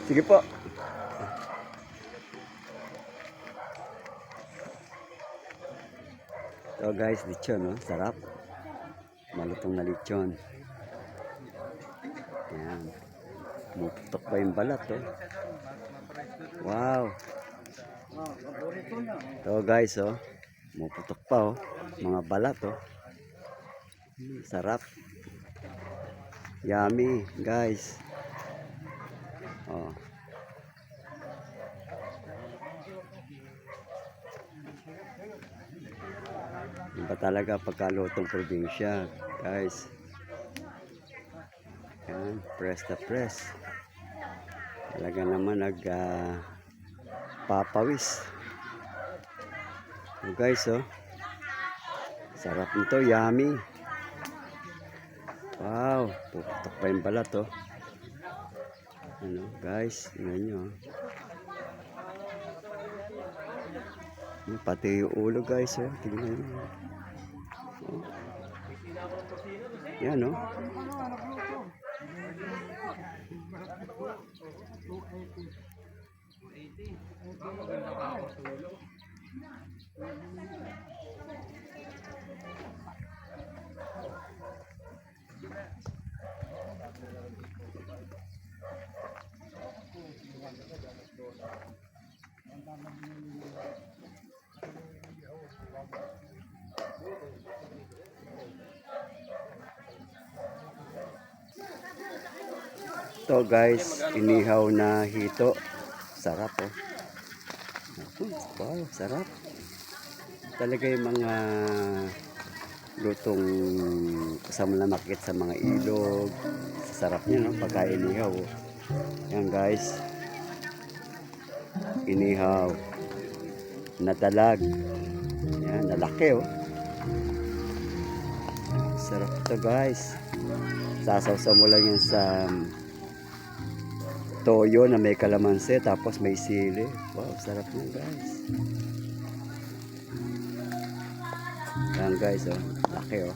Sige po. So guys, lechon, no? Sarap. Malutong na lechon. Ayan. Muputok pa yung balat, oh. Wow. So guys, oh. Muputok pa, oh. Mga balat, oh. Sarap. Yummy, guys. Oh. Iba talaga pagkalutong probinsya, guys. Yan, press na press. Talaga naman papawis. So guys, oh. Sarap nito, yummy. Wow, puputok pa yung balat, oh. Ano, guys, tingnan nyo, oh. Pati yung ulo, guys, oh. Tingnan nyo. Oh. Yan, oh. Ito guys, inihaw na hito. Sarap, oh. Wow, sarap. Talaga yung mga lutong kasama na makikit sa mga ilog. Sarap niya, no? Pagka inihaw, oh. Yan guys. Inihaw na dalag. Yan, nalaki, oh. Sarap ito guys. Sasawsaw mo lang yan sa toyo na may kalamansi tapos may sili. Wow, sarap yan guys. Yan guys, oh. Laki, oh.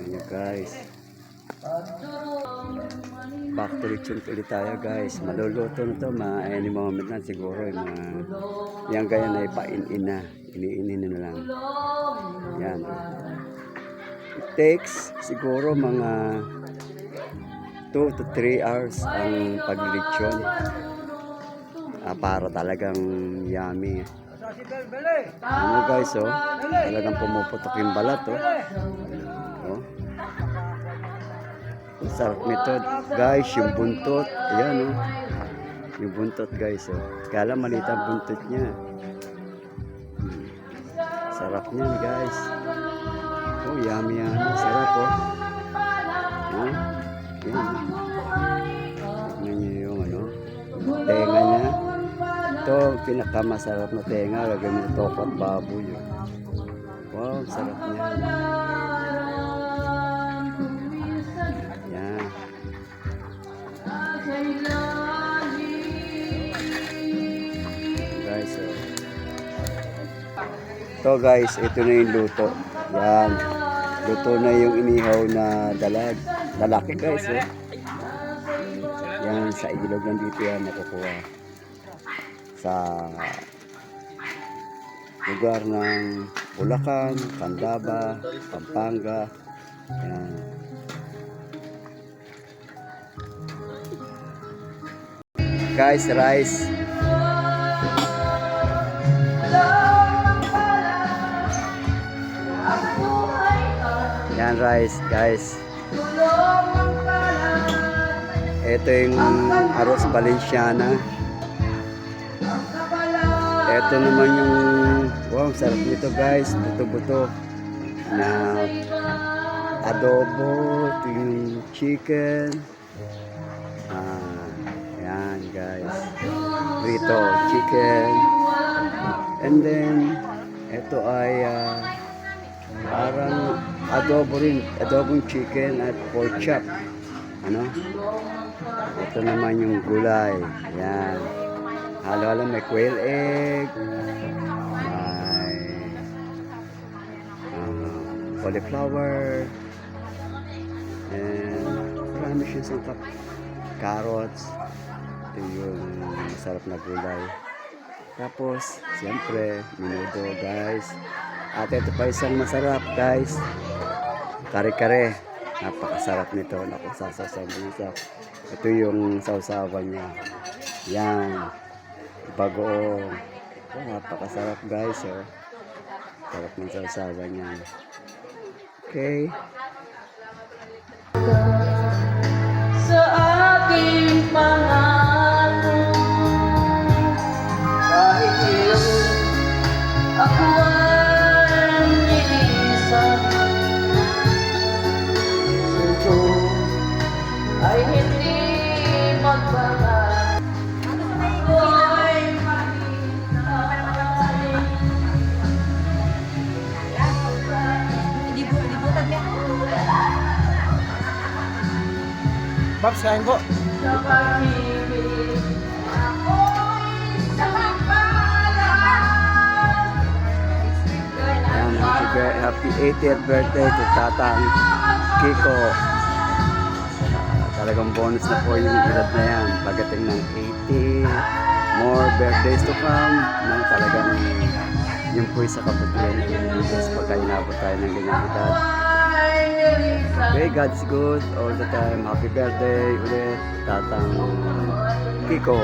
Yan guys. Back to lechon ulit tayo guys. Maluluto na to, any moment na siguro. Yan ganyan na ipain-in na. Iniinin na lang. Yan. It takes siguro mga 2 to 3 hours ang paglilitsyon. Para talagang yummy. Ano guys, oh. Talagang pumuputok yung balat, oh. Oh. Sarap nito guys, yung buntot. Ayan, oh. Yung buntot guys, oh. Kaya lang maliit ang buntot niya. Sarap niyan guys. Oh, yummy yan. Sarap, oh. Oh. Yan. Tignan nyo yung ano, tenga niya. Ito, pinakamasarap na tenga. Lagyan mo ito at baboy, oh. Wow, sarap niyan. Yan. Guys, oh. Ito guys, ito na yung luto. Yan. Luto na yung inihaw na dalag. Lalaki guys, eh. Yan, sa ilog nandito yan nakukuha. Sa lugar ng Bulacan, Candaba, Pampanga. Yan. Guys, rice. Yan rice guys. Ito yung arroz Valenciana. Ito naman yung wow, sarap nito guys. Buto-buto na adobo. Ito yung chicken. Yan guys. Rito chicken. And then ito ay parang adobo rin, adobong chicken at pork chop. Ano? Ito naman yung gulay. Yan. Halo-halo, may quail egg. May cauliflower, and marami siyang sangkap. Carrots, ito yung masarap na gulay. Tapos, siyempre, menudo guys. At ito pa isang masarap guys, kare-kare. Napakasarap nito. Naku, sasasaw mo. Ito yung sausawan niya. Yan. Bagoong. Oh, napakasarap guys. Oh. Sarap ng sausawan niya. Okay. Sa aking pangako, kahit ako ang inisan, sugo ay hindi magbabago. Ako ay maghintay. Libutan niya. Babs, kain po. Sa pag-ibig, ako'y nakapalan. Yan, happy 80th birthday to Tatang Kiko. Talagang bonus na po yung edad na yan. Pagdating ng 80, more birthdays to come. Nang talagang yung po sa kabutihan ng Diyos pagka inabot tayo ng ganyang edad. Okay, God's good all the time. Happy birthday ulit, Tatang Kiko.